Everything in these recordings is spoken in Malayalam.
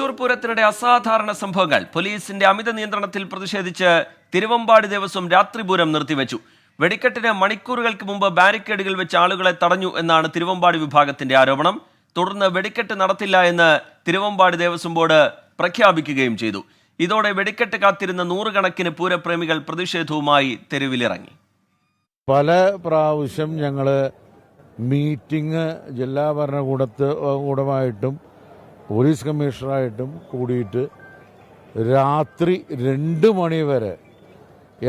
തൃശൂർ പൂരത്തിനിടെ അസാധാരണ സംഭവങ്ങൾ. പോലീസിന്റെ അമിത നിയന്ത്രണത്തിൽ പ്രതിഷേധിച്ച് തിരുവമ്പാടി ദേവസ്വം രാത്രിപൂരം നിർത്തിവെച്ചു. വെടിക്കെട്ടിന് മണിക്കൂറുകൾക്ക് മുമ്പ് ബാരിക്കേഡുകൾ വെച്ച് ആളുകളെ തടഞ്ഞു എന്നാണ് തിരുവമ്പാടി വിഭാഗത്തിന്റെ ആരോപണം. തുടർന്ന് വെടിക്കെട്ട് നടത്തില്ല എന്ന് തിരുവമ്പാടി ദേവസ്വം ബോർഡ് പ്രഖ്യാപിക്കുകയും ചെയ്തു. ഇതോടെ വെടിക്കെട്ട് കാത്തിരുന്ന നൂറുകണക്കിന് പൂരപ്രേമികൾ പ്രതിഷേധവുമായി തെരുവിലിറങ്ങി. പല പ്രാവശ്യം ഞങ്ങള് മീറ്റിംഗ് ജില്ലാ ഭരണകൂടമായിട്ടും പോലീസ് കമ്മീഷണറായിട്ടും കൂടിയിട്ട് രാത്രി 2 മണി വരെ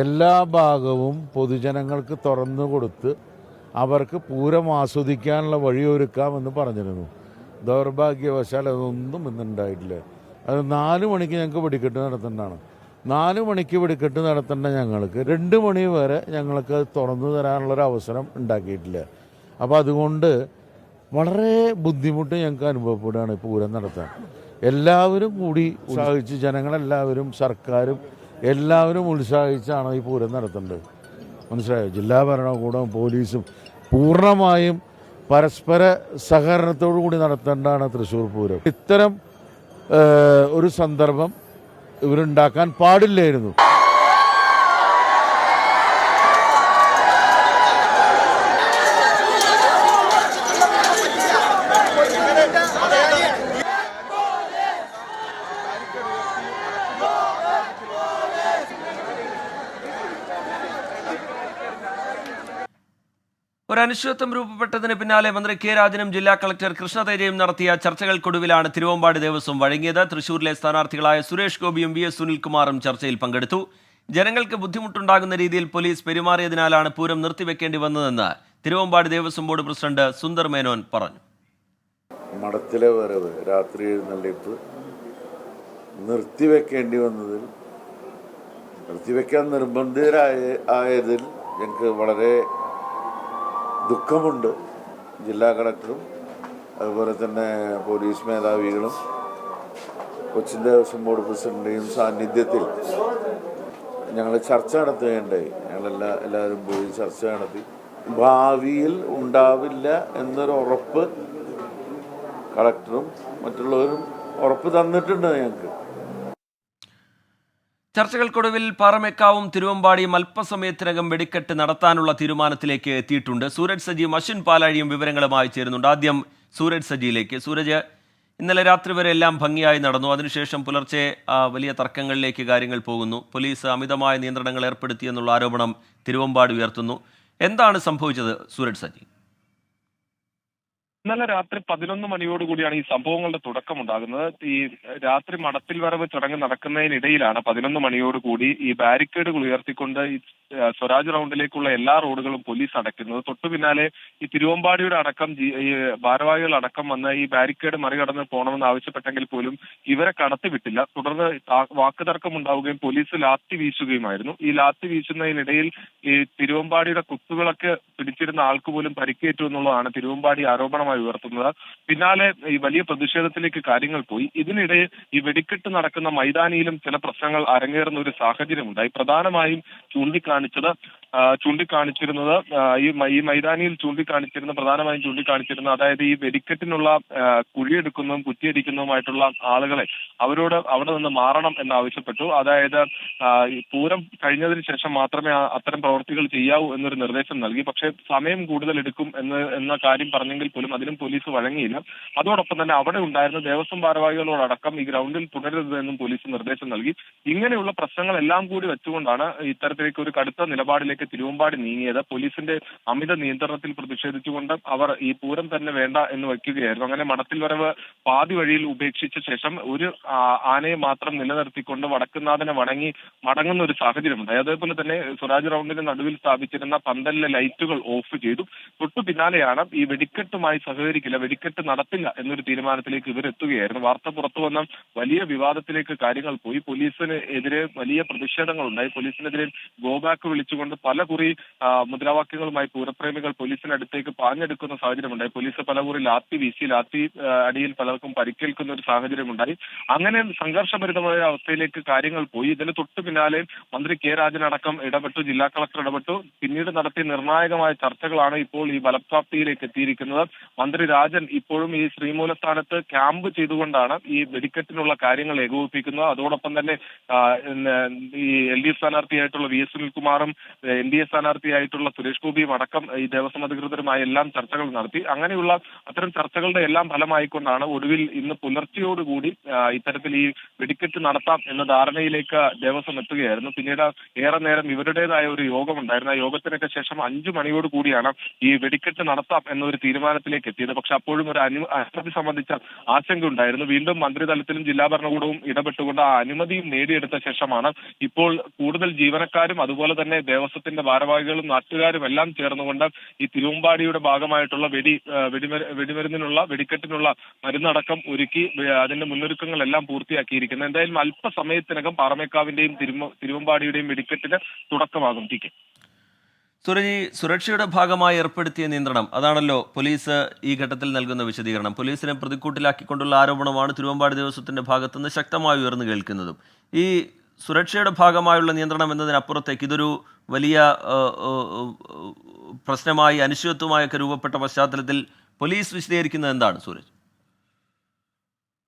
എല്ലാ ഭാഗവും പൊതുജനങ്ങൾക്ക് തുറന്നു കൊടുത്ത് അവർക്ക് പൂരം ആസ്വദിക്കാനുള്ള വഴിയൊരുക്കാമെന്ന് പറഞ്ഞിരുന്നു. ദൗർഭാഗ്യവശാൽ അതൊന്നും ഇന്നുണ്ടായിട്ടില്ല. അത് 4 മണിക്ക് ഞങ്ങൾക്ക് വെടിക്കെട്ട് നടത്തേണ്ടതാണ്. 4 മണിക്ക് വെടിക്കെട്ട് നടത്തേണ്ട ഞങ്ങൾക്ക് 2 മണി വരെ ഞങ്ങൾക്ക് തുറന്നു തരാനുള്ളൊരു അവസരം ഉണ്ടാക്കിയിട്ടില്ല. അപ്പോൾ അതുകൊണ്ട് വളരെ ബുദ്ധിമുട്ട് ഞങ്ങൾക്ക് അനുഭവപ്പെടുകയാണ് പൂരം നടത്താൻ. എല്ലാവരും കൂടി ഉത്സാഹിച്ച്, ജനങ്ങളെല്ലാവരും സർക്കാരും എല്ലാവരും ഉത്സാഹിച്ചാണ് ഈ പൂരം നടത്തേണ്ടത്. മനസ്സിലായോ? ജില്ലാ ഭരണകൂടവും പോലീസും പൂർണ്ണമായും പരസ്പര സഹകരണത്തോടു കൂടി നടത്തേണ്ടതാണ് തൃശ്ശൂർ പൂരം. ഇത്തരം ഒരു സന്ദർഭം ഇവരുണ്ടാക്കാൻ പാടില്ലായിരുന്നു. ഒരു അനിശ്ചിതത്വം രൂപപ്പെട്ടതിന് പിന്നാലെ മന്ത്രി കെ രാജനും ജില്ലാ കളക്ടർ കൃഷ്ണതേജയും നടത്തിയ ചർച്ചകൾക്കൊടുവിലാണ് തിരുവമ്പാടി ദേവസ്വം വഴങ്ങിയത്. തൃശൂരിലെ സ്ഥാനാർത്ഥികളായ സുരേഷ് ഗോപിയും വി എസ് സുനിൽകുമാറും ചർച്ചയിൽ പങ്കെടുത്തു. ജനങ്ങൾക്ക് ബുദ്ധിമുട്ടുണ്ടാകുന്ന രീതിയിൽ പോലീസ് പെരുമാറിയതിനാലാണ് പൂരം നിർത്തിവെക്കേണ്ടി വന്നതെന്ന് തിരുവമ്പാടി ദേവസ്വം ബോർഡ് പ്രസിഡന്റ് സുന്ദർ മേനോൻ പറഞ്ഞു. മഠത്തിലെ വരവ്, രാത്രി എഴുന്നള്ളിപ്പ് നിർത്തിവെക്കേണ്ടി വന്നതിൽ, നിർത്തിവെക്കാൻ നിർബന്ധിതരായതിൽ ഞങ്ങൾക്ക് വളരെ ദുഃഖമുണ്ട്. ജില്ലാ കളക്ടറും അതുപോലെ തന്നെ പോലീസ് മേധാവികളും കൊച്ചിൻ ദേവസ്വം ബോർഡ് പ്രസിഡന്റിൻ്റെയും സാന്നിധ്യത്തിൽ ഞങ്ങൾ ചർച്ച നടത്തുകയുണ്ടായി. എല്ലാവരും പോയി ചർച്ച നടത്തി. ഭാവിയിൽ ഉണ്ടാവില്ല എന്നൊരു ഉറപ്പ് കളക്ടറും മറ്റുള്ളവരും ഉറപ്പ് തന്നിട്ടുണ്ട് ഞങ്ങൾക്ക്. ചർച്ചകൾക്കൊടുവിൽ പാറമേക്കാവും തിരുവമ്പാടിയും അല്പസമയത്തിനകം വെടിക്കെട്ട് നടത്താനുള്ള തീരുമാനത്തിലേക്ക് എത്തിയിട്ടുണ്ട്. സൂരജ് സജിയും അശ്വിൻ പാലാഴിയും വിവരങ്ങളുമായി ചേരുന്നുണ്ട്. ആദ്യം സൂരജ് സജിയിലേക്ക്. സൂരജ്, ഇന്നലെ രാത്രി വരെ എല്ലാം ഭംഗിയായി നടന്നു. അതിനുശേഷം പുലർച്ചെ വലിയ തർക്കങ്ങളിലേക്ക് കാര്യങ്ങൾ പോകുന്നു. പോലീസ് അമിതമായ നിയന്ത്രണങ്ങൾ ഏർപ്പെടുത്തിയെന്നുള്ള ആരോപണം തിരുവമ്പാടി ഉയർത്തുന്നു. എന്താണ് സംഭവിച്ചത് സൂരജ് സജി? ഇന്നലെ രാത്രി 11 മണിയോടുകൂടിയാണ് ഈ സംഭവങ്ങളുടെ തുടക്കമുണ്ടാകുന്നത്. ഈ രാത്രി മഠത്തിൽ വരവ് ചടങ്ങ് നടക്കുന്നതിനിടയിലാണ് 11 മണിയോടുകൂടി ഈ ബാരിക്കേഡുകൾ ഉയർത്തിക്കൊണ്ട് ഈ സ്വരാജ് റൗണ്ടിലേക്കുള്ള എല്ലാ റോഡുകളും പോലീസ് അടയ്ക്കുന്നത്. തൊട്ടു പിന്നാലെ ഈ തിരുവമ്പാടിയുടെ അടക്കം ഈ ഭാരവാഹികൾ അടക്കം വന്ന് ഈ ബാരിക്കേഡ് മറികടന്ന് പോകണമെന്ന് ആവശ്യപ്പെട്ടെങ്കിൽ പോലും ഇവരെ കടത്തിവിട്ടില്ല. തുടർന്ന് വാക്കുതർക്കം ഉണ്ടാവുകയും പോലീസ് ലാത്തി വീശുകയുമായിരുന്നു. ഈ ലാത്തി വീശുന്നതിനിടയിൽ ഈ തിരുവമ്പാടിയുടെ കുത്തുകളൊക്കെ പിടിച്ചിരുന്ന ആൾക്ക് പോലും പരിക്കേറ്റു എന്നുള്ളതാണ് തിരുവമ്പാടി ആരോപണം ഉയർത്തുന്നത്. പിന്നാലെ ഈ വലിയ പ്രതിഷേധത്തിലേക്ക് കാര്യങ്ങൾ പോയി. ഇതിനിടെ ഈ വെടിക്കെട്ട് നടക്കുന്ന മൈതാനിയിലും ചില പ്രശ്നങ്ങൾ അരങ്ങേറുന്ന ഒരു സാഹചര്യമുണ്ടായി. പ്രധാനമായും ചൂണ്ടിക്കാണിച്ചിരുന്നത് ഈ മൈതാനിയിൽ പ്രധാനമായും ചൂണ്ടിക്കാണിച്ചിരുന്ന അതായത് ഈ വെടിക്കെട്ടിനുള്ള കുഴിയെടുക്കുന്നതും കുറ്റിയടിക്കുന്നതുമായിട്ടുള്ള ആളുകളെ അവരോട് അവിടെ നിന്ന് മാറണം എന്നാവശ്യപ്പെട്ടു. അതായത് പൂരം കഴിഞ്ഞതിന് ശേഷം മാത്രമേ അത്തരം പ്രവർത്തികൾ ചെയ്യാവൂ എന്നൊരു നിർദ്ദേശം നൽകി. പക്ഷേ സമയം കൂടുതൽ എടുക്കും എന്ന കാര്യം പറഞ്ഞെങ്കിൽ പോലും അതിലും പോലീസ് വഴങ്ങിയില്ല. അതോടൊപ്പം തന്നെ അവിടെ ഉണ്ടായിരുന്ന ദേവസ്വം ഭാരവാഹികളോടക്കം ഈ ഗ്രൗണ്ടിൽ തുടരരുതെന്നും പോലീസ് നിർദ്ദേശം നൽകി. ഇങ്ങനെയുള്ള പ്രശ്നങ്ങളെല്ലാം കൂടി വെച്ചുകൊണ്ടാണ് ഇത്തരത്തിലേക്ക് ഒരു കടുത്ത നിലപാടിലേക്ക് തിരുവമ്പാടി നീങ്ങിയത്. പോലീസിന്റെ അമിത നിയന്ത്രണത്തിൽ പ്രതിഷേധിച്ചുകൊണ്ട് അവർ ഈ പൂരം തന്നെ വേണ്ട എന്ന് വയ്ക്കുകയായിരുന്നു. അങ്ങനെ മഠത്തിൽ വരവ് പാതി വഴിയിൽ ഉപേക്ഷിച്ച ശേഷം ഒരു ആനയെ മാത്രം നിലനിർത്തിക്കൊണ്ട് വടക്കുന്നാഥനെ വണങ്ങി മടങ്ങുന്ന ഒരു സാഹചര്യമുണ്ട്. അതേപോലെ തന്നെ സ്വരാജ് റൗണ്ടിന് നടുവിൽ സ്ഥാപിച്ചിരുന്ന പന്തലിലെ ലൈറ്റുകൾ ഓഫ് ചെയ്തു. തൊട്ടു പിന്നാലെയാണ് ഈ വെടിക്കെട്ടുമായി സഹകരിക്കില്ല, വെടിക്കെട്ട് നടത്തില്ല എന്നൊരു തീരുമാനത്തിലേക്ക് ഇവരെത്തുകയായിരുന്നു. വാർത്ത പുറത്തു വന്ന വലിയ വിവാദത്തിലേക്ക് കാര്യങ്ങൾ പോയി. പോലീസിന് എതിരെ വലിയ പ്രതിഷേധങ്ങളുണ്ടായി. പോലീസിനെതിരെ ഗോബാക്ക് വിളിച്ചുകൊണ്ട് പലകുറി മുദ്രാവാക്യങ്ങളുമായി പൂരപ്രേമികൾ പോലീസിനടുത്തേക്ക് പാഞ്ഞെടുക്കുന്ന സാഹചര്യമുണ്ടായി. പോലീസ് പലകുറി ലാത്തി വീശി, ലാത്തി അടിയിൽ പലർക്കും പരിക്കേൽക്കുന്ന ഒരു സാഹചര്യമുണ്ടായി. അങ്ങനെ സംഘർഷഭരിതമായ അവസ്ഥയിലേക്ക് കാര്യങ്ങൾ പോയി. ഇതിന് തൊട്ടു പിന്നാലെ മന്ത്രി കെ രാജൻ അടക്കം ഇടപെട്ടു, ജില്ലാ കളക്ടർ ഇടപെട്ടു. പിന്നീട് നടത്തിയ നിർണായകമായ ചർച്ചകളാണ് ഇപ്പോൾ ഈ ഫലപ്രാപ്തിയിലേക്ക് എത്തിയിരിക്കുന്നത്. മന്ത്രി രാജൻ ഇപ്പോഴും ഈ ശ്രീമൂലസ്ഥാനത്ത് ക്യാമ്പ് ചെയ്തുകൊണ്ടാണ് ഈ വെടിക്കെട്ടിനുള്ള കാര്യങ്ങൾ ഏകോപിപ്പിക്കുന്നത്. അതോടൊപ്പം തന്നെ ഈ LDF സ്ഥാനാർത്ഥിയായിട്ടുള്ള VS സുനിൽകുമാറും NDA സ്ഥാനാർത്ഥിയായിട്ടുള്ള സുരേഷ് ഗോപിയും അടക്കം ഈ ദേവസ്വം അധികൃതരുമായി എല്ലാം ചർച്ചകൾ നടത്തി. അങ്ങനെയുള്ള അത്തരം ചർച്ചകളുടെ എല്ലാം ഫലമായിക്കൊണ്ടാണ് ഒടുവിൽ ഇന്ന് പുലർച്ചയോടുകൂടി ഇത്തരത്തിൽ ഈ വെടിക്കെട്ട് നടത്താം എന്ന ധാരണയിലേക്ക് ദേവസ്വം എത്തുകയായിരുന്നു. പിന്നീട് ഏറെ നേരം ഇവരുടേതായ ഒരു യോഗമുണ്ടായിരുന്നു. ആ യോഗത്തിനൊക്കെ ശേഷം 5 മണിയോട് കൂടിയാണ് ഈ വെടിക്കെട്ട് നടത്താം എന്നൊരു തീരുമാനത്തിലേക്ക് എത്തിയത്. പക്ഷെ അപ്പോഴും ഒരു അനുമതി സംബന്ധിച്ച ആശങ്ക ഉണ്ടായിരുന്നു. വീണ്ടും മന്ത്രിതലത്തിലും ജില്ലാ ഭരണകൂടവും ഇടപെട്ടുകൊണ്ട് ആ അനുമതിയും നേടിയെടുത്ത ശേഷമാണ് ഇപ്പോൾ കൂടുതൽ ജീവനക്കാരും അതുപോലെ തന്നെ ദേവസ്വത്തിന്റെ ഭാരവാഹികളും നാട്ടുകാരും എല്ലാം ചേർന്നുകൊണ്ട് ഈ തിരുവമ്പാടിയുടെ ഭാഗമായിട്ടുള്ള വെടിമരുന്നിനുള്ള വെടിക്കെട്ടിനുള്ള മരുന്നടക്കം ഒരുക്കി അതിന്റെ മുന്നൊരുക്കങ്ങളെല്ലാം പൂർത്തിയാക്കിയിരിക്കുന്നത്. എന്തായാലും അല്പസമയത്തിനകം പാറമേക്കാവിന്റെയും തിരുവമ്പാടിയുടെയും വെടിക്കെട്ടിന് തുടക്കമാകും. ടി കെ സൂരജ്, സുരക്ഷയുടെ ഭാഗമായി ഏർപ്പെടുത്തിയ നിയന്ത്രണം അതാണല്ലോ പോലീസ് ഈ ഘട്ടത്തിൽ നൽകുന്ന വിശദീകരണം. പോലീസിനെ പ്രതിക്കൂട്ടിലാക്കിക്കൊണ്ടുള്ള ആരോപണമാണ് തിരുവമ്പാടി ദേവസ്വത്തിന്റെ ഭാഗത്തുനിന്ന് ശക്തമായി ഉയർന്നു കേൾക്കുന്നതും. ഈ സുരക്ഷയുടെ ഭാഗമായുള്ള നിയന്ത്രണം എന്നതിനപ്പുറത്തേക്ക് ഇതൊരു വലിയ പ്രശ്നമായി അനിശ്ചിതത്വമായൊക്കെ രൂപപ്പെട്ട പശ്ചാത്തലത്തിൽ പോലീസ് വിശദീകരിക്കുന്നത് എന്താണ് സൂരജ്?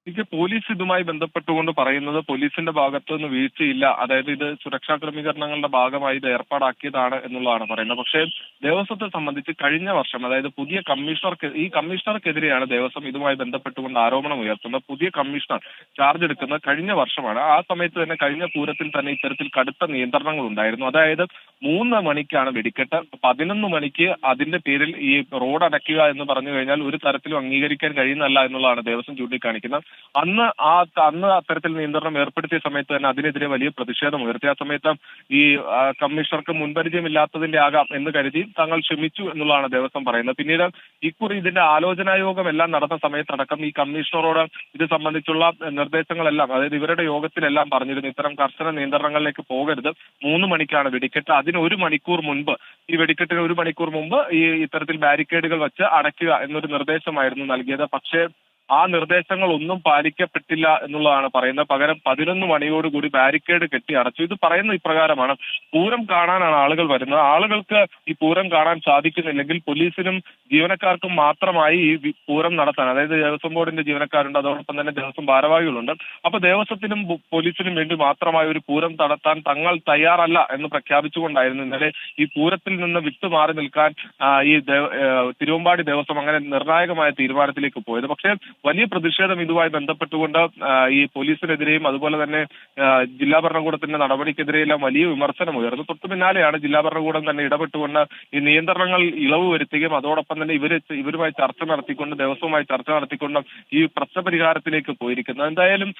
എനിക്ക് പോലീസ് ഇതുമായി ബന്ധപ്പെട്ടുകൊണ്ട് പറയുന്നത് പോലീസിന്റെ ഭാഗത്തു നിന്ന് വീഴ്ചയില്ല, അതായത് ഇത് സുരക്ഷാ ക്രമീകരണങ്ങളുടെ ഭാഗമായി ഇത് ഏർപ്പാടാക്കിയതാണ് എന്നുള്ളതാണ് പറയുന്നത്. പക്ഷേ ദേവസ്വത്തെ സംബന്ധിച്ച് കഴിഞ്ഞ വർഷം, അതായത് പുതിയ കമ്മീഷണർക്കെതിരെയാണ് ദേവസ്വം ഇതുമായി ബന്ധപ്പെട്ടുകൊണ്ട് ആരോപണം ഉയർത്തുന്നത്. പുതിയ കമ്മീഷണർ ചാർജ് എടുക്കുന്നത് കഴിഞ്ഞ വർഷമാണ്. ആ സമയത്ത് തന്നെ കഴിഞ്ഞ പൂരത്തിൽ തന്നെ ഇത്തരത്തിൽ കടുത്ത നിയന്ത്രണങ്ങൾ ഉണ്ടായിരുന്നു. അതായത് 3 മണിക്കാണ് വെടിക്കെട്ട്. 11 മണിക്ക് അതിന്റെ പേരിൽ ഈ റോഡ് അടയ്ക്കുക എന്ന് പറഞ്ഞു കഴിഞ്ഞാൽ ഒരു തരത്തിലും അംഗീകരിക്കാൻ കഴിയുന്നതല്ല എന്നുള്ളതാണ് ദേവസ്വം ചൂണ്ടിക്കാണിക്കുന്നത്. അന്ന് അത്തരത്തിൽ നിയന്ത്രണം ഏർപ്പെടുത്തിയ സമയത്ത് തന്നെ അതിനെതിരെ വലിയ പ്രതിഷേധം ഉയർത്തി. ആ സമയത്ത് ഈ കമ്മീഷണർക്ക് മുൻപരിചയമില്ലാത്തതിന്റെ ആകാം എന്ന് കരുതി തങ്ങൾ ക്ഷമിച്ചു എന്നുള്ളതാണ് ദേവസ്വം പറയുന്നത്. പിന്നീട് ഇക്കുറി ഇതിന്റെ ആലോചനാ യോഗം എല്ലാം നടന്ന സമയത്തടക്കം ഈ കമ്മീഷണറോട് ഇത് സംബന്ധിച്ചുള്ള നിർദ്ദേശങ്ങളെല്ലാം, അതായത് ഇവരുടെ യോഗത്തിലെല്ലാം പറഞ്ഞിരുന്നു ഇത്തരം കർശന നിയന്ത്രണങ്ങളിലേക്ക് പോകരുത്, 3 മണിക്കാണ് വെടിക്കെട്ട്, അതിന് 1 മണിക്കൂർ മുൻപ്, ഈ വെടിക്കെട്ടിന് 1 മണിക്കൂർ മുമ്പ് ഈ ഇത്തരത്തിൽ ബാരിക്കേഡുകൾ വെച്ച് അടയ്ക്കുക എന്നൊരു നിർദ്ദേശമായിരുന്നു നൽകിയത്. പക്ഷേ ആ നിർദ്ദേശങ്ങൾ ഒന്നും പാലിക്കപ്പെട്ടില്ല എന്നുള്ളതാണ് പറയുന്നത്. പകരം 11 മണിയോടുകൂടി ബാരിക്കേഡ് കെട്ടി അടച്ചു. ഇത് പറയുന്നത് ഇപ്രകാരമാണ്: പൂരം കാണാനാണ് ആളുകൾ വരുന്നത്. ആളുകൾക്ക് ഈ പൂരം കാണാൻ സാധിക്കുന്നില്ലെങ്കിൽ പോലീസിനും ജീവനക്കാർക്കും മാത്രമായി ഈ പൂരം നടത്താൻ, അതായത് ദേവസ്വം ബോർഡിന്റെ ജീവനക്കാരുണ്ട്, അതോടൊപ്പം തന്നെ ദേവസ്വം ഭാരവാഹികളുണ്ട്. അപ്പൊ ദേവസ്വത്തിനും പോലീസിനും വേണ്ടി മാത്രമായി ഒരു പൂരം നടത്താൻ തങ്ങൾ തയ്യാറല്ല എന്ന് പ്രഖ്യാപിച്ചുകൊണ്ടായിരുന്നു ഇന്നലെ ഈ പൂരത്തിൽ നിന്ന് വിട്ടുമാറി നിൽക്കാൻ ഈ തിരുവമ്പാടി ദേവസ്വം അങ്ങനെ നിർണായകമായ തീരുമാനത്തിലേക്ക് പോയത്. പക്ഷേ വലിയ പ്രതിഷേധം ഇതുമായി ബന്ധപ്പെട്ടുകൊണ്ട് ഈ പോലീസിനെതിരെയും അതുപോലെ തന്നെ ജില്ലാ ഭരണകൂടത്തിന്റെ നടപടിക്കെതിരെയെല്ലാം വലിയ വിമർശനം ഉയർന്നു. തൊട്ടു പിന്നാലെയാണ് ജില്ലാ ഭരണകൂടം തന്നെ ഇടപെട്ടുകൊണ്ട് ഈ നിയന്ത്രണങ്ങൾ ഇളവ് വരുത്തുകയും അതോടൊപ്പം തന്നെ ഇവരുമായി ചർച്ച നടത്തിക്കൊണ്ട്, ദേവസ്വവുമായി ചർച്ച നടത്തിക്കൊണ്ട് ഈ പ്രശ്നപരിഹാരത്തിലേക്ക് പോയിരിക്കുന്നത്. എന്തായാലും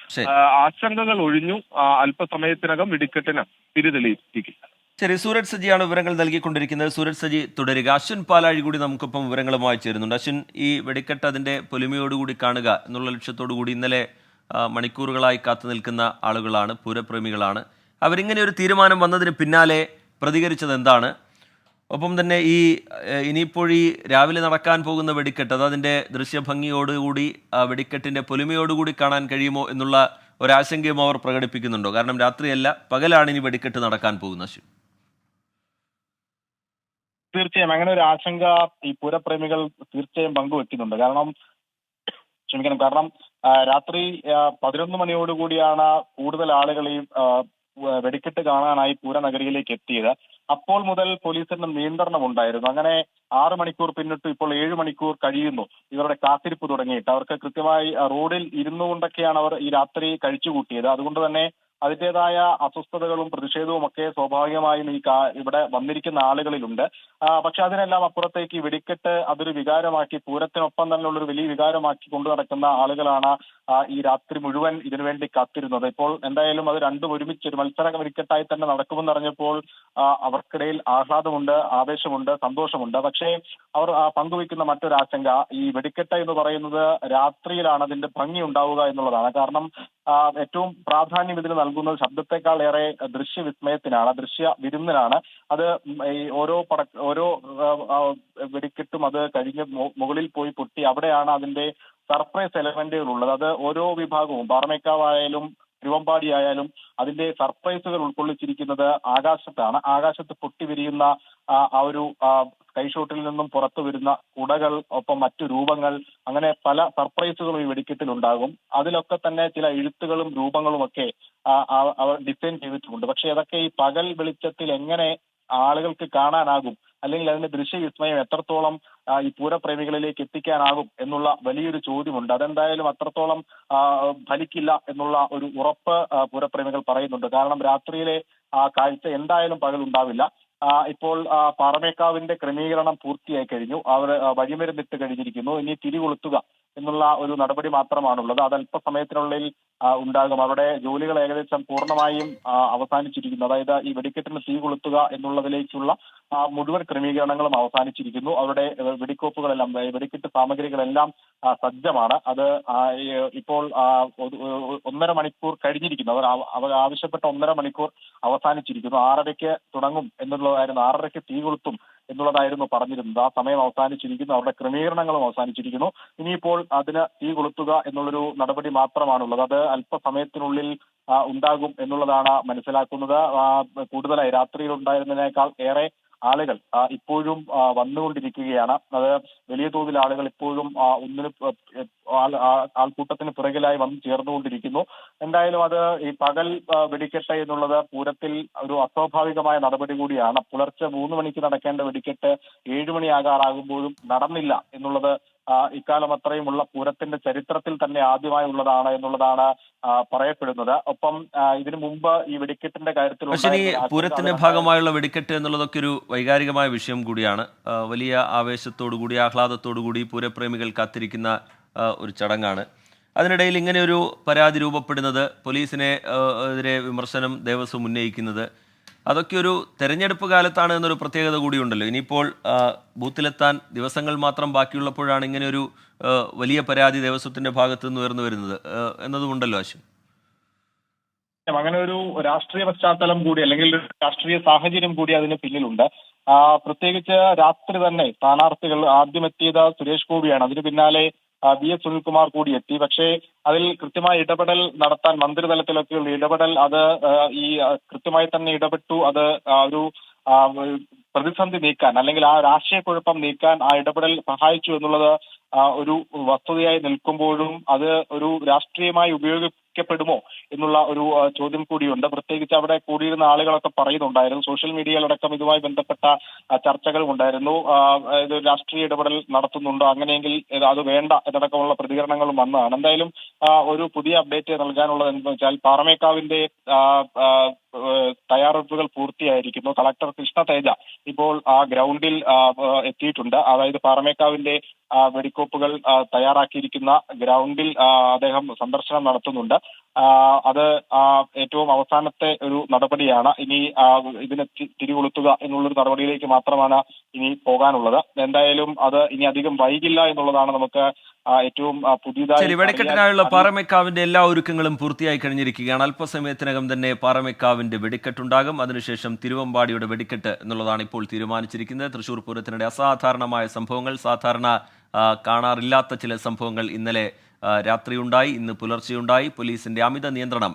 ആശങ്കകൾ ഒഴിഞ്ഞു. അല്പസമയത്തിനകം വെടിക്കെട്ടിന് തിരിതെളിയിക്കും. ശരി, സൂരജ് സജിയാണ് വിവരങ്ങൾ നൽകിക്കൊണ്ടിരിക്കുന്നത്. സൂരജ് സജി തുടരുക. അശ്വിൻ പാലാഴി കൂടി നമുക്കിപ്പം വിവരങ്ങളുമായി ചേരുന്നുണ്ട്. അശ്വിൻ, ഈ വെടിക്കെട്ട് അതിന്റെ പൊലിമയോടുകൂടി കാണുക എന്നുള്ള ലക്ഷ്യത്തോടു കൂടി ഇന്നലെ മണിക്കൂറുകളായി കാത്തു നിൽക്കുന്ന ആളുകളാണ്, പൂരപ്രേമികളാണ്. അവരിങ്ങനെ ഒരു തീരുമാനം വന്നതിന് പിന്നാലെ പ്രതികരിച്ചത് എന്താണ്? ഒപ്പം തന്നെ ഇനിയിപ്പോൾ ഈ രാവിലെ നടക്കാൻ പോകുന്ന വെടിക്കെട്ട് അത് അതിന്റെ ദൃശ്യഭംഗിയോടുകൂടി വെടിക്കെട്ടിന്റെ പൊലിമയോടുകൂടി കാണാൻ കഴിയുമോ എന്നുള്ള ഒരാശങ്കയും അവർ പ്രകടിപ്പിക്കുന്നുണ്ടോ? കാരണം രാത്രിയല്ല, പകലാണ് ഇനി വെടിക്കെട്ട് നടക്കാൻ പോകുന്നത്. അശ്വിൻ, തീർച്ചയായും അങ്ങനെ ഒരു ആശങ്ക ഈ പൂരപ്രേമികൾ തീർച്ചയായും പങ്കുവെക്കുന്നുണ്ട്. കാരണം രാത്രി 11 മണിയോടുകൂടിയാണ് കൂടുതൽ ആളുകൾ ഈ വെടിക്കെട്ട് കാണാനായി പൂരനഗരിയിലേക്ക് എത്തിയത്. അപ്പോൾ മുതൽ പോലീസിന്റെ നിയന്ത്രണം ഉണ്ടായിരുന്നു. അങ്ങനെ 6 മണിക്കൂർ പിന്നിട്ട് ഇപ്പോൾ 7 മണിക്കൂർ കഴിയുന്നു ഇവരുടെ കാത്തിരിപ്പ് തുടങ്ങിയിട്ട്. അവർക്ക് കൃത്യമായി റോഡിൽ ഇരുന്നുകൊണ്ടൊക്കെയാണ് അവർ ഈ രാത്രി കഴിച്ചുകൂട്ടിയത്. അതുകൊണ്ട് തന്നെ അതിൻ്റെതായ അസ്വസ്ഥതകളും പ്രതിഷേധവും ഒക്കെ സ്വാഭാവികമായും ഇവിടെ വന്നിരിക്കുന്ന ആളുകളിലുണ്ട്. പക്ഷെ അതിനെല്ലാം അപ്പുറത്തേക്ക് വെടിക്കെട്ട് അതൊരു വികാരമാക്കി, പൂരത്തിനൊപ്പം തന്നെയുള്ള ഒരു വലിയ വികാരമാക്കി കൊണ്ടു നടക്കുന്ന ആളുകളാണ് ഈ രാത്രി മുഴുവൻ ഇതിനുവേണ്ടി കാത്തിരുന്നത്. ഇപ്പോൾ എന്തായാലും അത് രണ്ടും ഒരുമിച്ച് ഒരു മത്സര വെടിക്കെട്ടായി തന്നെ നടക്കുമെന്ന് അറിഞ്ഞപ്പോൾ അവർക്കിടയിൽ ആഹ്ലാദമുണ്ട്, ആവേശമുണ്ട്, സന്തോഷമുണ്ട്. പക്ഷേ അവർ പങ്കുവയ്ക്കുന്ന മറ്റൊരു ആശങ്ക, ഈ വെടിക്കെട്ട് എന്ന് പറയുന്നത് രാത്രിയിലാണ് അതിന്റെ ഭംഗി ഉണ്ടാവുക എന്നുള്ളതാണ്. കാരണം ഏറ്റവും പ്രാധാന്യം ഇതിന് നൽകുന്നത് ശബ്ദത്തെക്കാൾ ഏറെ ദൃശ്യവിസ്മയത്തിനാണ്, ദൃശ്യ വിരുന്നിനാണ്. അത് ഈ ഓരോ വെടിക്കെട്ടും അത് കഴിഞ്ഞ് മുകളിൽ പോയി പൊട്ടി അവിടെയാണ് അതിന്റെ സർപ്രൈസ് എലമെന്റുകൾ ഉള്ളത്. അത് ഓരോ വിഭാഗവും, പാറമേക്കാവായാലും തിരുവമ്പാടി ആയാലും അതിന്റെ സർപ്രൈസുകൾ ഉൾക്കൊള്ളിച്ചിരിക്കുന്നത് ആകാശത്താണ്. ആകാശത്ത് പൊട്ടി വിരിയുന്ന ആ ഒരു കൈഷോട്ടിൽ നിന്നും പുറത്തു വരുന്ന കുടകൾ, ഒപ്പം മറ്റു രൂപങ്ങൾ, അങ്ങനെ പല സർപ്രൈസുകളും ഈ വെടിക്കെട്ടിലുണ്ടാകും. അതിലൊക്കെ തന്നെ ചില എഴുത്തുകളും രൂപങ്ങളും ഒക്കെ അവർ ഡിസൈൻ ചെയ്തിട്ടുണ്ട്. പക്ഷെ അതൊക്കെ ഈ പകൽ വെളിച്ചത്തിൽ എങ്ങനെ ആളുകൾക്ക് കാണാനാകും, അല്ലെങ്കിൽ അതിന്റെ ദൃശ്യവിസ്മയം എത്രത്തോളം ഈ പൂരപ്രേമികളിലേക്ക് എത്തിക്കാനാകും എന്നുള്ള വലിയൊരു ചോദ്യമുണ്ട്. അതെന്തായാലും അത്രത്തോളം ഫലിക്കില്ല എന്നുള്ള ഒരു ഉറപ്പ് പൂരപ്രേമികൾ പറയുന്നുണ്ട്. കാരണം രാത്രിയിലെ കാഴ്ച എന്തായാലും പകൽ ഉണ്ടാവില്ല. ഇപ്പോൾ പാറമേക്കാവിന്റെ ക്രമീകരണം പൂർത്തിയായി കഴിഞ്ഞു. അവർ വഴിമരുന്നിട്ട് കഴിഞ്ഞിരിക്കുന്നു. ഇനി തിരികൊളുത്തുക എന്നുള്ള ഒരു നടപടി മാത്രമാണുള്ളത്. അത് അല്പസമയത്തിനുള്ളിൽ ഉണ്ടാകും. അവിടെ ജോലികൾ ഏകദേശം പൂർണ്ണമായും അവസാനിച്ചിരിക്കുന്നു. അതായത് ഈ വെടിക്കെട്ടിന് തീ കൊളുത്തുക എന്നുള്ളതിലേക്കുള്ള മുഴുവൻ ക്രമീകരണങ്ങളും അവസാനിച്ചിരിക്കുന്നു. അവിടെ വെടിക്കോപ്പുകളെല്ലാം, വെടിക്കെട്ട് സാമഗ്രികളെല്ലാം സജ്ജമാണ്. അത് ഇപ്പോൾ 1.5 മണിക്കൂർ കഴിഞ്ഞിരിക്കുന്നു. അവർ ആവശ്യപ്പെട്ട 1.5 മണിക്കൂർ അവസാനിച്ചിരിക്കുന്നു. 6:30-ക്ക് തുടങ്ങും എന്നുള്ളതായിരുന്നു, 6:30-ക്ക് തീ കൊളുത്തും എന്നുള്ളതായിരുന്നു പറഞ്ഞിരുന്നത്. ആ സമയം അവസാനിച്ചിരിക്കുന്നു. അവരുടെ ക്രമീകരണങ്ങളും അവസാനിച്ചിരിക്കുന്നു. ഇനിയിപ്പോൾ അതിന് തീ കൊളുത്തുക എന്നുള്ളൊരു നടപടി മാത്രമാണുള്ളത്. അത് അല്പസമയത്തിനുള്ളിൽ ഉണ്ടാകും എന്നുള്ളതാണ് മനസ്സിലാക്കുന്നത്. കൂടുതലായി രാത്രിയിൽ ഉണ്ടായിരുന്നതിനേക്കാൾ ഏറെ ആളുകൾ ഇപ്പോഴും വന്നുകൊണ്ടിരിക്കുകയാണ്. അത് വലിയ തോതിൽ ആളുകൾ ഇപ്പോഴും ആൾക്കൂട്ടത്തിന് പിറകിലായി വന്നു ചേർന്നുകൊണ്ടിരിക്കുന്നു. എന്തായാലും അത് ഈ പകൽ വെടിക്കെട്ട് എന്നുള്ളത് പൂരത്തിൽ ഒരു അസ്വാഭാവികമായ നടപടി കൂടിയാണ്. പുലർച്ചെ 3 മണിക്ക് നടക്കേണ്ട വെടിക്കെട്ട് 7 മണിയാകാറാകുമ്പോഴും നടന്നില്ല എന്നുള്ളത് ഇക്കാലം അത്രയുമുള്ള പൂരത്തിന്റെ ചരിത്രത്തിൽ തന്നെ ആദ്യമായി ഉള്ളതാണ് എന്നുള്ളതാണ് പറയപ്പെടുന്നത്. ഒപ്പം ഇതിനു മുമ്പ് ഈ വെടിക്കെട്ടിന്റെ കാര്യത്തിൽ പക്ഷേ ഈ പൂരത്തിന്റെ ഭാഗമായുള്ള വെടിക്കെട്ട് എന്നുള്ളതൊക്കെ ഒരു വൈകാരികമായ വിഷയം കൂടിയാണ്. വലിയ ആവേശത്തോടു കൂടി, ആഹ്ലാദത്തോടു കൂടി പൂരപ്രേമികൾ കാത്തിരിക്കുന്ന ഒരു ചടങ്ങാണ്. അതിനിടയിൽ ഇങ്ങനെ ഒരു പരാതി രൂപപ്പെടുന്നത്, പോലീസിനെ എതിരെ വിമർശനം ദേവസ്വം ഉന്നയിക്കുന്നത്, അതൊക്കെ ഒരു തെരഞ്ഞെടുപ്പ് കാലത്താണ് എന്നൊരു പ്രത്യേകത കൂടിയുണ്ടല്ലോ. ഇനിയിപ്പോൾ ബൂത്തിലെത്താൻ ദിവസങ്ങൾ മാത്രം ബാക്കിയുള്ളപ്പോഴാണ് ഇങ്ങനെ ഒരു വലിയ പരാതി ദേവസ്വത്തിന്റെ ഭാഗത്തു നിന്ന് ഉയർന്നു വരുന്നത് എന്നതുമുണ്ടല്ലോ ആശു. അങ്ങനെ ഒരു രാഷ്ട്രീയ പശ്ചാത്തലം കൂടി, അല്ലെങ്കിൽ രാഷ്ട്രീയ സാഹചര്യം കൂടി അതിന് പിന്നിലുണ്ട്. പ്രത്യേകിച്ച് രാത്രി തന്നെ സ്ഥാനാർത്ഥികൾ ആദ്യം എത്തിയത് സുരേഷ് ഗോപിയാണ്. അതിന് പിന്നാലെ VS സുനിൽകുമാർ കൂടി എത്തി. പക്ഷേ അതിൽ കൃത്യമായ ഇടപെടൽ നടത്താൻ മന്ത്രിതലത്തിലൊക്കെയുള്ള ഇടപെടൽ, അത് ഈ കൃത്യമായി തന്നെ ഇടപെട്ടു. അത് ഒരു പ്രതിസന്ധി നീക്കാൻ, അല്ലെങ്കിൽ ആ രാഷ്ട്രീയക്കുഴപ്പം നീക്കാൻ ആ ഇടപെടൽ സഹായിച്ചു എന്നുള്ളത് ഒരു വസ്തുതയായി നിൽക്കുമ്പോഴും അത് ഒരു രാഷ്ട്രീയമായി ഉപയോഗിക്കപ്പെടുമോ എന്നുള്ള ഒരു ചോദ്യം കൂടിയുണ്ട്. പ്രത്യേകിച്ച് അവിടെ കൂടിയിരുന്ന ആളുകളൊക്കെ പറയുന്നുണ്ടായിരുന്നു, സോഷ്യൽ മീഡിയയിലടക്കം ഇതുമായി ബന്ധപ്പെട്ട ചർച്ചകളും ഉണ്ടായിരുന്നു. ഇത് രാഷ്ട്രീയ ഇടപെടൽ നടത്തുന്നുണ്ടോ, അങ്ങനെയെങ്കിൽ അത് വേണ്ട എന്നടക്കമുള്ള പ്രതികരണങ്ങളും വന്നതാണ്. എന്തായാലും ഒരു പുതിയ അപ്ഡേറ്റ് നൽകാനുള്ളത് എന്താണെന്ന് വെച്ചാൽ, പാറമേക്കാവിന്റെ തയ്യാറെടുപ്പുകൾ പൂർത്തിയായിരിക്കുന്നു. കളക്ടർ കൃഷ്ണ തേജ ഇപ്പോൾ ആ ഗ്രൗണ്ടിൽ എത്തിയിട്ടുണ്ട്. അതായത് പാറമേക്കാവിന്റെ വെടിക്കോപ്പുകൾ തയ്യാറാക്കിയിരിക്കുന്ന ഗ്രൗണ്ടിൽ അദ്ദേഹം സന്ദർശനം നടത്തുന്നുണ്ട്. അത് ഏറ്റവും അവസാനത്തെ ഒരു നടപടിയാണ്. ഇനി ഇതിനെ തിരികൊളുത്തുക എന്നുള്ളൊരു നടപടിയിലേക്ക് മാത്രമാണ് ഇനി പോകാനുള്ളത്. എന്തായാലും അത് ഇനി അധികം വൈകില്ല എന്നുള്ളതാണ് നമുക്ക് ഏറ്റവും പുതിയതായി. വെടിക്കെട്ടിനായുള്ള പാറമേക്കാവിന്റെ എല്ലാ ഒരുക്കങ്ങളും പൂർത്തിയായി കഴിഞ്ഞിരിക്കുകയാണ്. അല്പസമയത്തിനകം തന്നെ പാറമേക്കാവിന്റെ വെടിക്കെട്ടുണ്ടാകും. അതിനുശേഷം തിരുവമ്പാടിയുടെ വെടിക്കെട്ട് എന്നുള്ളതാണ് ഇപ്പോൾ തീരുമാനിച്ചിരിക്കുന്നത്. തൃശൂർ പൂരത്തിനിടെ അസാധാരണമായ സംഭവങ്ങൾ, സാധാരണ കാണാറില്ലാത്ത ചില സംഭവങ്ങൾ ഇന്നലെ രാത്രിയുണ്ടായി, ഇന്ന് പുലർച്ചെയുണ്ടായി. പോലീസിന്റെ അമിത നിയന്ത്രണം,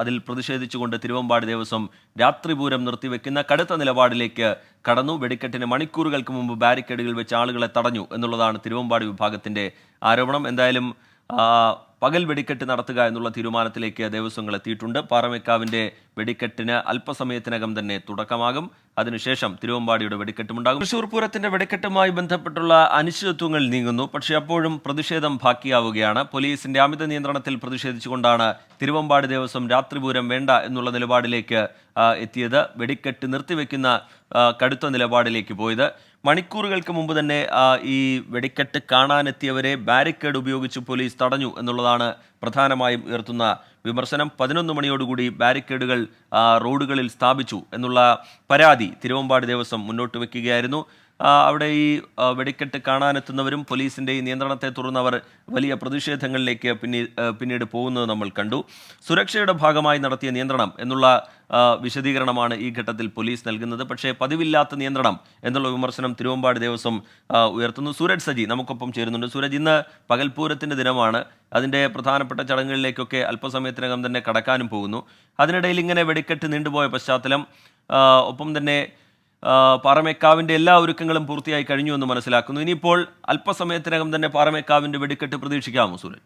അതിൽ പ്രതിഷേധിച്ചുകൊണ്ട് തിരുവമ്പാടി ദേവസ്വം രാത്രിപൂരം നിർത്തിവെക്കുന്ന കടുത്ത നിലപാടിലേക്ക് കടന്നു. വെടിക്കെട്ടിന് മണിക്കൂറുകൾക്ക് മുമ്പ് ബാരിക്കേഡുകൾ വെച്ച് ആളുകളെ തടഞ്ഞു എന്നുള്ളതാണ് തിരുവമ്പാടി വിഭാഗത്തിന്റെ ആരോപണം. എന്തായാലും പകൽ വെടിക്കെട്ട് നടത്തുക എന്നുള്ള തീരുമാനത്തിലേക്ക് ദേവസ്വങ്ങൾ എത്തിയിട്ടുണ്ട്. പാറമേക്കാവിന്റെ വെടിക്കെട്ടിന് അല്പസമയത്തിനകം തന്നെ തുടക്കമാകും. അതിനുശേഷം തിരുവമ്പാടിയുടെ വെടിക്കെട്ടുമുണ്ടാകും. തൃശൂർ പൂരത്തിന്റെ വെടിക്കെട്ടുമായി ബന്ധപ്പെട്ടുള്ള അനിശ്ചിതത്വങ്ങൾ നീങ്ങുന്നു. പക്ഷേ അപ്പോഴും പ്രതിഷേധം ബാക്കിയാവുകയാണ്. പോലീസിന്റെ അമിത നിയന്ത്രണത്തിൽ പ്രതിഷേധിച്ചുകൊണ്ടാണ് തിരുവമ്പാടി ദേവസ്വം രാത്രിപൂരം വേണ്ട എന്നുള്ള നിലപാടിലേക്ക് എത്തിയത്. വെടിക്കെട്ട് നിർത്തിവെക്കുന്ന കടുത്ത നിലപാടിലേക്ക് പോയത്. മണിക്കൂറുകൾക്ക് മുമ്പ് തന്നെ ഈ വെടിക്കെട്ട് കാണാനെത്തിയവരെ ബാരിക്കേഡ് ഉപയോഗിച്ച് പോലീസ് തടഞ്ഞു എന്നുള്ളതാണ് പ്രധാനമായും ഉയർത്തുന്ന വിമർശനം. 11 മണിയോടുകൂടി ബാരിക്കേഡുകൾ റോഡുകളിൽ സ്ഥാപിച്ചു എന്നുള്ള പരാതി തിരുവമ്പാടി ദേവസ്വം മുന്നോട്ട് വെക്കുകയായിരുന്നു. അവിടെ ഈ വെടിക്കെട്ട് കാണാനെത്തുന്നവരും പോലീസിൻ്റെ ഈ നിയന്ത്രണത്തെ തുടർന്നവർ വലിയ പ്രതിഷേധങ്ങളിലേക്ക് പിന്നീട് പോകുന്നത് നമ്മൾ കണ്ടു. സുരക്ഷയുടെ ഭാഗമായി നടത്തിയ നിയന്ത്രണം എന്നുള്ള വിശദീകരണമാണ് ഈ ഘട്ടത്തിൽ പോലീസ് നൽകുന്നത്. പക്ഷേ പതിവില്ലാത്ത നിയന്ത്രണം എന്നുള്ള വിമർശനം തിരുവമ്പാടി ദേവസ്വം ഉയർത്തുന്നു. സൂരജ് സജി നമുക്കൊപ്പം ചേരുന്നുണ്ട്. സൂരജ്, ഇന്ന് പകൽപൂരത്തിൻ്റെ ദിനമാണ്. അതിൻ്റെ പ്രധാനപ്പെട്ട ചടങ്ങുകളിലേക്കൊക്കെ അല്പസമയത്തിനകം തന്നെ കടക്കാനും പോകുന്നു. അതിനിടയിൽ ഇങ്ങനെ വെടിക്കെട്ട് നീണ്ടുപോയ പശ്ചാത്തലം, ഒപ്പം തന്നെ പാറമേക്കാവിൻ്റെ എല്ലാ ഒരുക്കങ്ങളും പൂർത്തിയായി കഴിഞ്ഞു എന്ന് മനസ്സിലാക്കുന്നു. ഇനിയിപ്പോൾ അല്പസമയത്തിനകം തന്നെ പാറമേക്കാവിൻ്റെ വെടിക്കെട്ട് പ്രതീക്ഷിക്കാമോ സൂരജ്?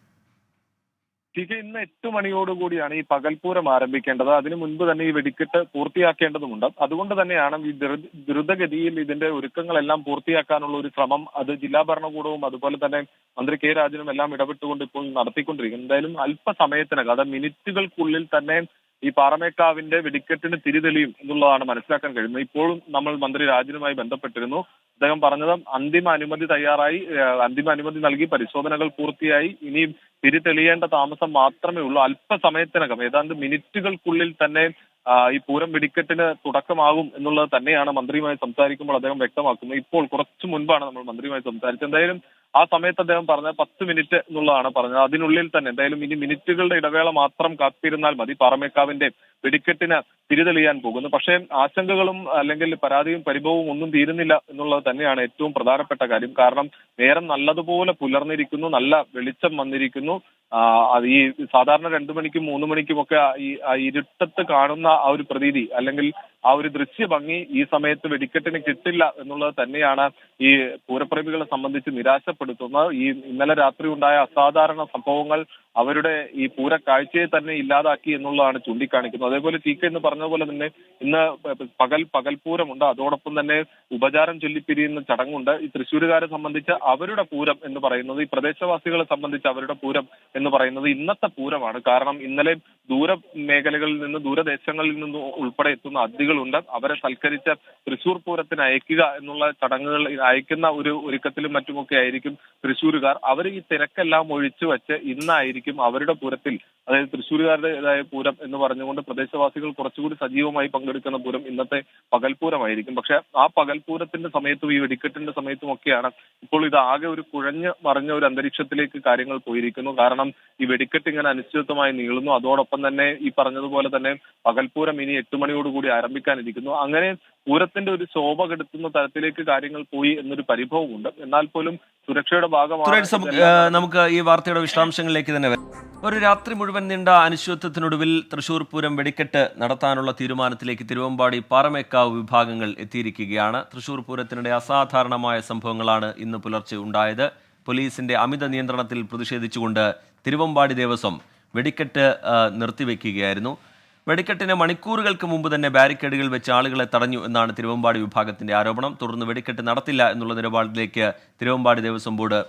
ഇന്ന് 8 മണിയോടുകൂടിയാണ് ഈ പകൽപൂരം ആരംഭിക്കേണ്ടത്. അതിനു മുൻപ് തന്നെ ഈ വെടിക്കെട്ട് പൂർത്തിയാക്കേണ്ടതുണ്ട്. അതുകൊണ്ട് തന്നെയാണ് ഈ ദ്രുതഗതിയിൽ ഇതിന്റെ ഒരുക്കങ്ങളെല്ലാം പൂർത്തിയാക്കാനുള്ള ഒരു ശ്രമം അത് ജില്ലാ ഭരണകൂടവും അതുപോലെ തന്നെ മന്ത്രി കെ രാജനും എല്ലാം ഇടപെട്ടുകൊണ്ട് ഇപ്പോൾ നടത്തിക്കൊണ്ടിരിക്കുന്നത്. എന്തായാലും അല്പസമയത്തിനകം, അത് മിനിറ്റുകൾക്കുള്ളിൽ തന്നെ ഈ പാറമേക്കാവിന്റെ വെടിക്കെട്ടിന് തിരിതെളിയും എന്നുള്ളതാണ് മനസ്സിലാക്കാൻ കഴിയുന്നത്. ഇപ്പോഴും നമ്മൾ മന്ത്രി രാജനുമായി ബന്ധപ്പെട്ടിരുന്നു. അദ്ദേഹം പറഞ്ഞത് അന്തിമ അനുമതി തയ്യാറായി, അന്തിമ അനുമതി നൽകി, പരിശോധനകൾ പൂർത്തിയായി, ഇനിയും തിരിതെളിയേണ്ട താമസം മാത്രമേ ഉള്ളൂ. അല്പസമയത്തിനകം, ഏതാണ്ട് മിനിറ്റുകൾക്കുള്ളിൽ തന്നെ ഈ പൂരം വെടിക്കെട്ടിന് തുടക്കമാകും എന്നുള്ളത് തന്നെയാണ് മന്ത്രിയുമായി സംസാരിക്കുമ്പോൾ അദ്ദേഹം വ്യക്തമാക്കുന്നത്. ഇപ്പോൾ കുറച്ചു മുൻപാണ് നമ്മൾ മന്ത്രിയുമായി സംസാരിച്ചത്. എന്തായാലും ആ സമയത്ത് അദ്ദേഹം പറഞ്ഞത് 10 മിനിറ്റ് എന്നുള്ളതാണ് പറഞ്ഞത്. അതിനുള്ളിൽ തന്നെ എന്തായാലും ഇനി മിനിറ്റുകളുടെ ഇടവേള മാത്രം കാത്തിരുന്നാൽ മതി, പാറമേക്കാവിന്റെ വെടിക്കെട്ടിന് തിരിതെളിയാൻ പോകുന്നു. പക്ഷേ ആശങ്കകളും അല്ലെങ്കിൽ പരാതിയും പരിഭവവും ഒന്നും തീരുന്നില്ല എന്നുള്ളത് തന്നെയാണ് ഏറ്റവും പ്രധാനപ്പെട്ട കാര്യം. കാരണം നേരം നല്ലതുപോലെ പുലർന്നിരിക്കുന്നു, നല്ല വെളിച്ചം വന്നിരിക്കുന്നു. അത് ഈ സാധാരണ 2 മണിക്കും 3 മണിക്കും ഒക്കെ ഈ ഇരുട്ടത്ത് കാണുന്ന ആ ഒരു പ്രതീതി അല്ലെങ്കിൽ ആ ഒരു ദൃശ്യ ഭംഗി ഈ സമയത്ത് വെടിക്കെട്ടിന് കിട്ടില്ല എന്നുള്ളത് തന്നെയാണ് ഈ പൂരപ്രേമികളെ സംബന്ധിച്ച് നിരാശപ്പെടുത്തുന്നത്. ഈ ഇന്നലെ രാത്രി ഉണ്ടായ അസാധാരണ സംഭവങ്ങൾ അവരുടെ ഈ പൂര കാഴ്ചയെ തന്നെ ഇല്ലാതാക്കി എന്നുള്ളതാണ് ചൂണ്ടിക്കാണിക്കുന്നത്. അതേപോലെ ടി കെ എന്ന് പറഞ്ഞതുപോലെ തന്നെ ഇന്ന് പകൽപൂരമുണ്ട്. അതോടൊപ്പം തന്നെ ഉപചാരം ചൊല്ലിപ്പിരിയുന്ന ചടങ്ങുണ്ട്. ഈ തൃശ്ശൂരുകാരെ സംബന്ധിച്ച് അവരുടെ പൂരം എന്ന് പറയുന്നത്, ഈ പ്രദേശവാസികളെ സംബന്ധിച്ച് അവരുടെ പൂരം എന്ന് പറയുന്നത് ഇന്നത്തെ പൂരമാണ്. കാരണം ഇന്നലെ ദൂര മേഖലകളിൽ നിന്ന്, ദൂരദേശങ്ങളിൽ നിന്ന് ഉൾപ്പെടെ എത്തുന്ന അതിഥികളുണ്ട്. അവരെ സൽക്കരിച്ച് തൃശ്ശൂർ പൂരത്തിന് അയക്കുക എന്നുള്ള ചടങ്ങുകൾ അയക്കുന്ന ഒരു ഒരുക്കത്തിലും മറ്റുമൊക്കെ ആയിരിക്കും തൃശ്ശൂരുകാർ. അവർ ഈ തിരക്കെല്ലാം ഒഴിച്ചു വെച്ച് ഇന്നായിരിക്കും അവരുടെ പൂരത്തിൽ, അതായത് തൃശ്ശൂരുകാരുടേതായ പൂരം എന്ന് പറഞ്ഞുകൊണ്ട് പ്രദേശവാസികൾ കുറച്ചുകൂടി സജീവമായി പങ്കെടുക്കുന്ന പൂരം ഇന്നത്തെ പകൽപൂരമായിരിക്കും. പക്ഷെ ആ പകൽപൂരത്തിന്റെ സമയത്തും ഈ വെടിക്കെട്ടിന്റെ സമയത്തും ഒക്കെയാണ് ഇപ്പോൾ ഇത് ആകെ ഒരു കുഴഞ്ഞു മറിഞ്ഞ ഒരു അന്തരീക്ഷത്തിലേക്ക് കാര്യങ്ങൾ പോയിരിക്കുന്നു. കാരണം ഈ വെടിക്കെട്ട് ഇങ്ങനെ അനിശ്ചിതത്വമായി നീളുന്നു. അതോടൊപ്പം തന്നെ ഈ പറഞ്ഞതുപോലെ തന്നെ പകൽപൂരം ഇനി 8 മണിയോടുകൂടി ആരംഭിക്കാനിരിക്കുന്നു. അങ്ങനെ പൂരത്തിന്റെ ഒരു ശോഭ കെടുത്തുന്ന തരത്തിലേക്ക് കാര്യങ്ങൾ പോയി എന്നൊരു പരിഭവമുണ്ട്. എന്നാൽ പോലും സുരക്ഷയുടെ ഭാഗമാണ്. നമുക്ക് ഈ വാർത്തയുടെ വിശദാംശങ്ങളിലേക്ക് തന്നെ വരാം. ഒരു രാത്രി മുഴുവൻ നീണ്ട അനിശ്ചിതത്വത്തിനൊടുവിൽ തൃശൂർ പൂരം വെടിക്കെട്ട് നടത്താനുള്ള തീരുമാനത്തിലേക്ക് തിരുവമ്പാടി പാറമേക്കാവ് വിഭാഗങ്ങൾ എത്തിയിരിക്കുകയാണ്. തൃശൂർ പൂരത്തിനിടെ അസാധാരണമായ സംഭവങ്ങളാണ് ഇന്ന് പുലർച്ചെ ഉണ്ടായത്. പോലീസിന്റെ അമിത നിയന്ത്രണത്തിൽ പ്രതിഷേധിച്ചുകൊണ്ട് തിരുവമ്പാടി ദേവസ്വം വെടിക്കെട്ട് നിർത്തിവെക്കുകയായിരുന്നു. വെടിക്കെട്ടിന് മണിക്കൂറുകൾക്ക് മുമ്പ് തന്നെ ബാരിക്കേഡുകൾ വെച്ച് ആളുകളെ തടഞ്ഞു എന്നാണ് തിരുവമ്പാടി വിഭാഗത്തിന്റെ ആരോപണം. തുടർന്ന് വെടിക്കെട്ട് നടത്തില്ല എന്നുള്ള നിലപാടിലേക്ക് തിരുവമ്പാടി ദേവസ്വം ബോർഡ്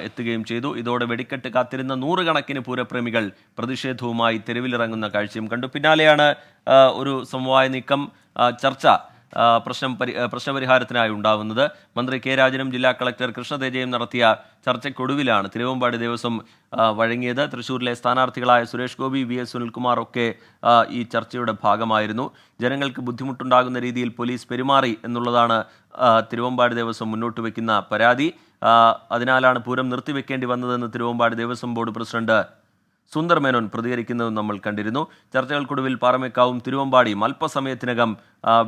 എത്തുകയും ചെയ്തു. ഇതോടെ വെടിക്കെട്ട് കാത്തിരുന്ന 100 കണക്കിന് പൂരപ്രേമികൾ പ്രതിഷേധവുമായി തെരുവിലിറങ്ങുന്ന കാഴ്ചയും കണ്ടു. പിന്നാലെയാണ് ഒരു സമവായ നീക്കം, ചർച്ച പ്രശ്നപരിഹാരത്തിനായി ഉണ്ടാവുന്നത്. മന്ത്രി കെ രാജനും ജില്ലാ കളക്ടർ കൃഷ്ണതേജയും നടത്തിയ ചർച്ചയ്ക്കൊടുവിലാണ് തിരുവമ്പാടി ദേവസ്വം വഴങ്ങിയത്. തൃശ്ശൂരിലെ സ്ഥാനാർത്ഥികളായ സുരേഷ് ഗോപി, VS സുനിൽകുമാർ ഒക്കെ ഈ ചർച്ചയുടെ ഭാഗമായിരുന്നു. ജനങ്ങൾക്ക് ബുദ്ധിമുട്ടുണ്ടാകുന്ന രീതിയിൽ പോലീസ് പെരുമാറി എന്നുള്ളതാണ് തിരുവമ്പാടി ദേവസ്വം മുന്നോട്ട് വയ്ക്കുന്ന പരാതി. അതിനാലാണ് പൂരം നിർത്തിവെക്കേണ്ടി വന്നതെന്ന് തിരുവമ്പാടി ദേവസ്വം ബോർഡ് പ്രസിഡന്റ് സുന്ദർ മേനോൻ പ്രതികരിക്കുന്നതും നമ്മൾ കണ്ടിരുന്നു. ചർച്ചകൾക്കൊടുവിൽ പാറമേക്കാവും തിരുവമ്പാടിയും അല്പസമയത്തിനകം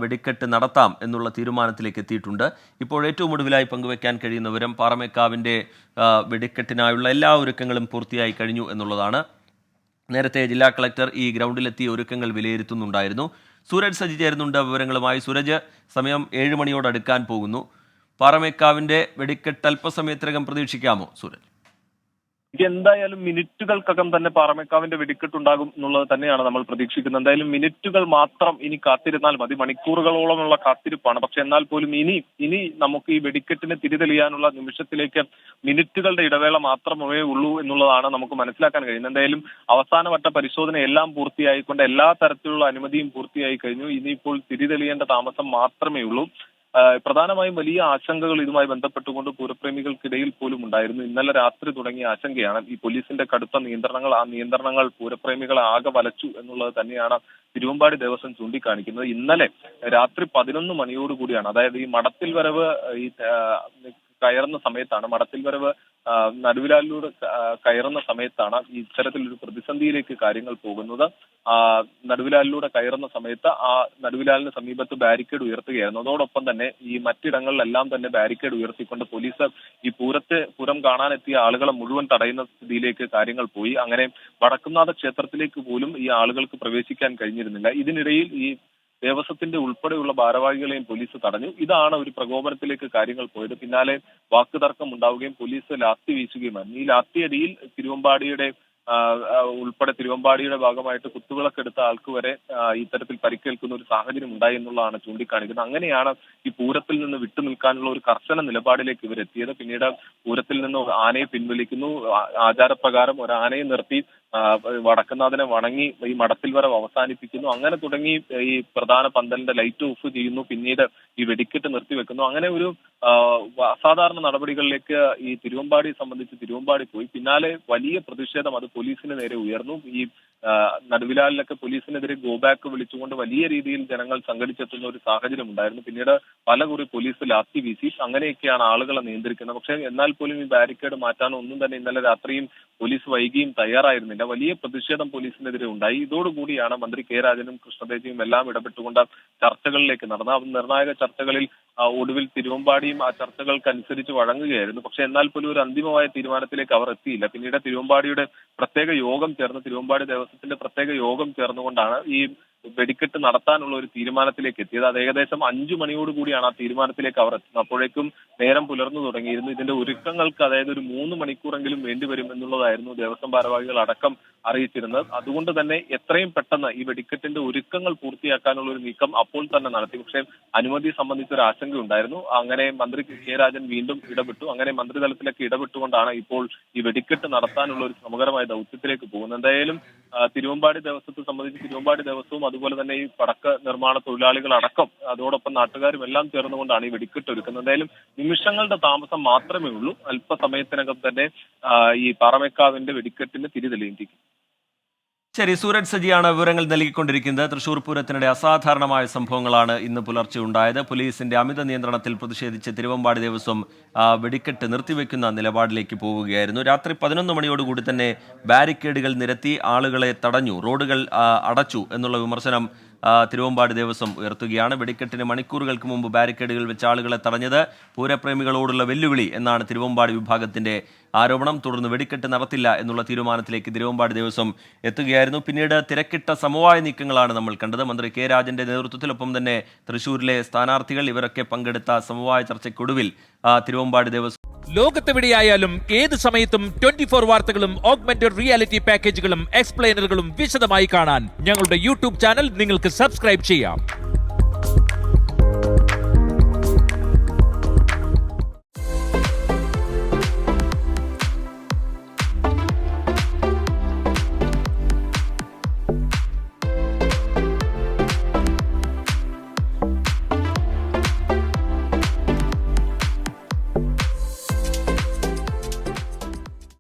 വെടിക്കെട്ട് നടത്താം എന്നുള്ള തീരുമാനത്തിലേക്ക് എത്തിയിട്ടുണ്ട്. ഇപ്പോൾ ഏറ്റവും ഒടുവിലായി പങ്കുവയ്ക്കാൻ കഴിയുന്ന വിവരം പാറമേക്കാവിൻ്റെ വെടിക്കെട്ടിനായുള്ള എല്ലാ ഒരുക്കങ്ങളും പൂർത്തിയായി കഴിഞ്ഞു എന്നുള്ളതാണ്. നേരത്തെ ജില്ലാ കളക്ടർ ഈ ഗ്രൗണ്ടിലെത്തി ഒരുക്കങ്ങൾ വിലയിരുത്തുന്നുണ്ടായിരുന്നു. സൂരജ് സജി ചേരുന്നുണ്ട് വിവരങ്ങളുമായി. സൂരജ്, സമയം 7 മണിയോടടുക്കാൻ പോകുന്നു. പാറമേക്കാവിൻ്റെ വെടിക്കെട്ട് അല്പസമയത്തിനകം പ്രതീക്ഷിക്കാമോ സൂരജ്? എന്തായാലും മിനിറ്റുകൾക്കകം തന്നെ പാറമേക്കാവിന്റെ വെടിക്കെട്ടുണ്ടാകും എന്നുള്ളത് തന്നെയാണ് നമ്മൾ പ്രതീക്ഷിക്കുന്നത്. എന്തായാലും മിനിറ്റുകൾ മാത്രം ഇനി കാത്തിരുന്നാൽ മതി. മണിക്കൂറുകളോളമുള്ള കാത്തിരിപ്പാണ്. പക്ഷെ എന്നാൽ പോലും ഇനി നമുക്ക് ഈ വെടിക്കെട്ടിന് തിരിതെളിയാനുള്ള നിമിഷത്തിലേക്ക് മിനിറ്റുകളുടെ ഇടവേള മാത്രമേ ഉള്ളൂ എന്നുള്ളതാണ് നമുക്ക് മനസ്സിലാക്കാൻ കഴിയുന്നത്. എന്തായാലും അവസാനവട്ട പരിശോധന എല്ലാം പൂർത്തിയായിക്കൊണ്ട് എല്ലാ തരത്തിലുള്ള അനുമതിയും പൂർത്തിയായി കഴിഞ്ഞു. ഇനിയിപ്പോൾ തിരിതെളിയേണ്ട താമസം മാത്രമേ ഉള്ളൂ. പ്രധാനമായും വലിയ ആശങ്കകൾ ഇതുമായി ബന്ധപ്പെട്ടുകൊണ്ട് പൂരപ്രേമികൾക്കിടയിൽ പോലും ഉണ്ടായിരുന്നു. ഇന്നലെ രാത്രി തുടങ്ങിയ ആശങ്കയാണ് ഈ പോലീസിന്റെ കടുത്ത നിയന്ത്രണങ്ങൾ. ആ നിയന്ത്രണങ്ങൾ പൂരപ്രേമികളെ ആകെ വലച്ചു എന്നുള്ളത് തന്നെയാണ് തിരുവമ്പാടി ദേവസ്വം ചൂണ്ടിക്കാണിക്കുന്നത്. ഇന്നലെ രാത്രി 11 മണിയോടുകൂടിയാണ്, അതായത് ഈ മടത്തിൽ വരവ് ഈ കയറുന്ന സമയത്താണ്, മടത്തിൽ വരവ് നടുവിലാലിലൂടെ കയറുന്ന സമയത്താണ് ഇത്തരത്തിലൊരു പ്രതിസന്ധിയിലേക്ക് കാര്യങ്ങൾ പോകുന്നത്. നടുവിലാലിലൂടെ കയറുന്ന സമയത്ത് ആ നടുവിലാലിന് സമീപത്ത് ബാരിക്കേഡ് ഉയർത്തുകയായിരുന്നു. അതോടൊപ്പം തന്നെ ഈ മറ്റിടങ്ങളിലെല്ലാം തന്നെ ബാരിക്കേഡ് ഉയർത്തിക്കൊണ്ട് പോലീസ് ഈ പൂരം കാണാനെത്തിയ ആളുകളെ മുഴുവൻ തടയുന്ന സ്ഥിതിയിലേക്ക് കാര്യങ്ങൾ പോയി. അങ്ങനെ വടക്കുംനാഥ ക്ഷേത്രത്തിലേക്ക് പോലും ഈ ആളുകൾക്ക് പ്രവേശിക്കാൻ കഴിഞ്ഞിരുന്നില്ല. ഇതിനിടയിൽ ഈ ദേവസ്വത്തിന്റെ ഉൾപ്പെടെയുള്ള ഭാരവാഹികളെയും പോലീസ് തടഞ്ഞു. ഇതാണ് ഒരു പ്രകോപനത്തിലേക്ക് കാര്യങ്ങൾ പോയത്. പിന്നാലെ വാക്കുതർക്കം ഉണ്ടാവുകയും പോലീസ് ലാത്തി വീശുകയുമായിരുന്നു. ഈ ലാത്തിയടിയിൽ തിരുവമ്പാടിയുടെ ഭാഗമായിട്ട് കുത്തുവിളക്കെടുത്ത ആൾക്ക് വരെ ഇത്തരത്തിൽ പരിക്കേൽക്കുന്ന ഒരു സാഹചര്യം ഉണ്ടായി എന്നുള്ളതാണ് ചൂണ്ടിക്കാണിക്കുന്നത്. അങ്ങനെയാണ് ഈ പൂരത്തിൽ നിന്ന് വിട്ടുനിൽക്കാനുള്ള ഒരു കർശന നിലപാടിലേക്ക് ഇവരെത്തിയത്. പിന്നീട് പൂരത്തിൽ നിന്ന് ആനയെ പിൻവലിക്കുന്നു. ആചാരപ്രകാരം ഒരു ആനയെ നിർത്തി വടക്കുന്നാഥനെ വണങ്ങി ഈ മടത്തിൽ വരവ് അവസാനിപ്പിക്കുന്നു. അങ്ങനെ തുടങ്ങി ഈ പ്രധാന പന്തലിന്റെ ലൈറ്റ് ഓഫ് ചെയ്യുന്നു. പിന്നീട് ഈ വെടിക്കെട്ട് നിർത്തിവെക്കുന്നു. അങ്ങനെ ഒരു അസാധാരണ നടപടികളിലേക്ക് ഈ തിരുവമ്പാടിയെ സംബന്ധിച്ച് തിരുവമ്പാടി പോയി. പിന്നാലെ വലിയ പ്രതിഷേധം അത് പോലീസിന് നേരെ ഉയർന്നു. ഈ നടുവിലാലിലൊക്കെ പോലീസിനെതിരെ ഗോ ബാക്ക് വിളിച്ചുകൊണ്ട് വലിയ രീതിയിൽ ജനങ്ങൾ സംഘടിച്ചെത്തുന്ന ഒരു സാഹചര്യം ഉണ്ടായിരുന്നു. പിന്നീട് പലകുറി പോലീസ് ലാത്തി വീശി. അങ്ങനെയൊക്കെയാണ് ആളുകളെ നിയന്ത്രിക്കുന്നത്. പക്ഷേ എന്നാൽ പോലും ഈ ബാരിക്കേഡ് മാറ്റാനോ ഒന്നും തന്നെ ഇന്നലെ രാത്രിയും പോലീസ് വൈകിയും തയ്യാറായിരുന്നില്ല. വലിയ പ്രതിഷേധം പോലീസിനെതിരെ ഉണ്ടായി. ഇതോടുകൂടിയാണ് മന്ത്രി കെ രാജനും കൃഷ്ണതേജിയും എല്ലാം ഇടപെട്ടുകൊണ്ട് ചർച്ചകളിലേക്ക് നടന്നത്. ആ നിർണായക ചർച്ചകളിൽ ഒടുവിൽ തിരുവമ്പാടിയും ആ ചർച്ചകൾക്കനുസരിച്ച് വഴങ്ങുകയായിരുന്നു. പക്ഷെ എന്നാൽ പോലും ഒരു അന്തിമമായ തീരുമാനത്തിലേക്ക് അവർ എത്തിയില്ല. പിന്നീട് തിരുവമ്പാടിയുടെ പ്രത്യേക യോഗം ചേർന്ന് തിരുവമ്പാടി ദേവസ്വത്തിന്റെ പ്രത്യേക യോഗം ചേർന്നുകൊണ്ടാണ് ഈ വെടിക്കെട്ട് നടത്താനുള്ള ഒരു തീരുമാനത്തിലേക്ക് എത്തിയത്. അത് ഏകദേശം 5 മണിയോടുകൂടിയാണ് ആ തീരുമാനത്തിലേക്ക് അവർ എത്തുന്നത്. അപ്പോഴേക്കും നേരം പുലർന്നു തുടങ്ങിയിരുന്നു. ഇതിന്റെ ഒരുക്കങ്ങൾക്ക് അതായത് ഒരു 3 മണിക്കൂറെങ്കിലും വേണ്ടിവരും എന്നുള്ളതായിരുന്നു ദേവസ്വം ഭാരവാഹികൾ അടക്കം അറിയിച്ചിരുന്നത്. അതുകൊണ്ട് തന്നെ എത്രയും പെട്ടെന്ന് ഈ വെടിക്കെട്ടിന്റെ ഒരുക്കങ്ങൾ പൂർത്തിയാക്കാനുള്ള ഒരു നീക്കം അപ്പോൾ തന്നെ നടത്തി. പക്ഷേ അനുമതി സംബന്ധിച്ച ഒരു ആശങ്ക ഉണ്ടായിരുന്നു. അങ്ങനെ മന്ത്രി കെ രാജൻ വീണ്ടും ഇടപെട്ടു. അങ്ങനെ മന്ത്രിതലത്തിലൊക്കെ ഇടപെട്ടുകൊണ്ടാണ് ഇപ്പോൾ ഈ വെടിക്കെട്ട് നടത്താനുള്ള ഒരു ശ്രമകരമായ ദൗത്യത്തിലേക്ക് പോകുന്നത്. എന്തായാലും തിരുവമ്പാടി ദേവസ്വത്തെ സംബന്ധിച്ച് തിരുവമ്പാടി ദേവസ്വവും അതുപോലെ തന്നെ ഈ പടക്ക നിർമ്മാണ തൊഴിലാളികൾ അടക്കം അതോടൊപ്പം നാട്ടുകാരും എല്ലാം ചേർന്നുകൊണ്ടാണ് ഈ വെടിക്കെട്ട് ഒരുക്കുന്നത്. എന്തായാലും നിമിഷങ്ങളുടെ താമസം മാത്രമേ ഉള്ളൂ. അല്പസമയത്തിനകം തന്നെ ഈ പാറമേക്കാവിന്റെ വെടിക്കെട്ടിന് തിരിതെളിയിക്കും. ശരി, സൂരജ് സജിയാണ് വിവരങ്ങൾ നൽകിക്കൊണ്ടിരിക്കുന്നത്. തൃശൂർ പൂരത്തിനിടെ അസാധാരണമായ സംഭവങ്ങളാണ് ഇന്ന് പുലർച്ചെ ഉണ്ടായത്. പോലീസിന്റെ അമിത നിയന്ത്രണത്തിൽ പ്രതിഷേധിച്ച് തിരുവമ്പാടി ദേവസ്വം വെടിക്കെട്ട് നിർത്തിവെക്കുന്ന നിലപാടിലേക്ക് പോവുകയായിരുന്നു. രാത്രി 11 മണിയോടുകൂടി തന്നെ ബാരിക്കേഡുകൾ നിരത്തി ആളുകളെ തടഞ്ഞു, റോഡുകൾ അടച്ചു എന്നുള്ള വിമർശനം തിരുവമ്പാടി ദേവസ്വം ഉയർത്തുകയാണ്. വെടിക്കെട്ടിന് മണിക്കൂറുകൾക്ക് മുമ്പ് ബാരിക്കേഡുകൾ വെച്ച ആളുകളെ തടഞ്ഞത് പൂരപ്രേമികളോടുള്ള വെല്ലുവിളി എന്നാണ് തിരുവമ്പാടി വിഭാഗത്തിന്റെ ആരോപണം. തുടർന്ന് വെടിക്കെട്ട് നടത്തില്ല എന്നുള്ള തീരുമാനത്തിലേക്ക് തിരുവമ്പാടി ദേവസ്വം എത്തുകയായിരുന്നു. പിന്നീട് തിരക്കിട്ട സമവായ നീക്കങ്ങളാണ് നമ്മൾ കണ്ടത്. മന്ത്രി കെ രാജന്റെ നേതൃത്വത്തിലൊപ്പം തന്നെ തൃശൂരിലെ സ്ഥാനാർത്ഥികൾ ഇവരൊക്കെ പങ്കെടുത്ത സമവായ ചർച്ചയ്ക്കൊടുവിൽ തിരുവമ്പാടി ദേവസ്വം ലോകത്തെവിടെയായാലും ഏത് സമയത്തും 24 വാർത്തകളും ഓഗ്മെന്റഡ് റിയാലിറ്റി പാക്കേജുകളും എക്സ്പ്ലെയിനറുകളും വിശദമായി കാണാൻ ഞങ്ങളുടെ യൂട്യൂബ് ചാനൽ നിങ്ങൾക്ക് സബ്സ്ക്രൈബ് ചെയ്യാം.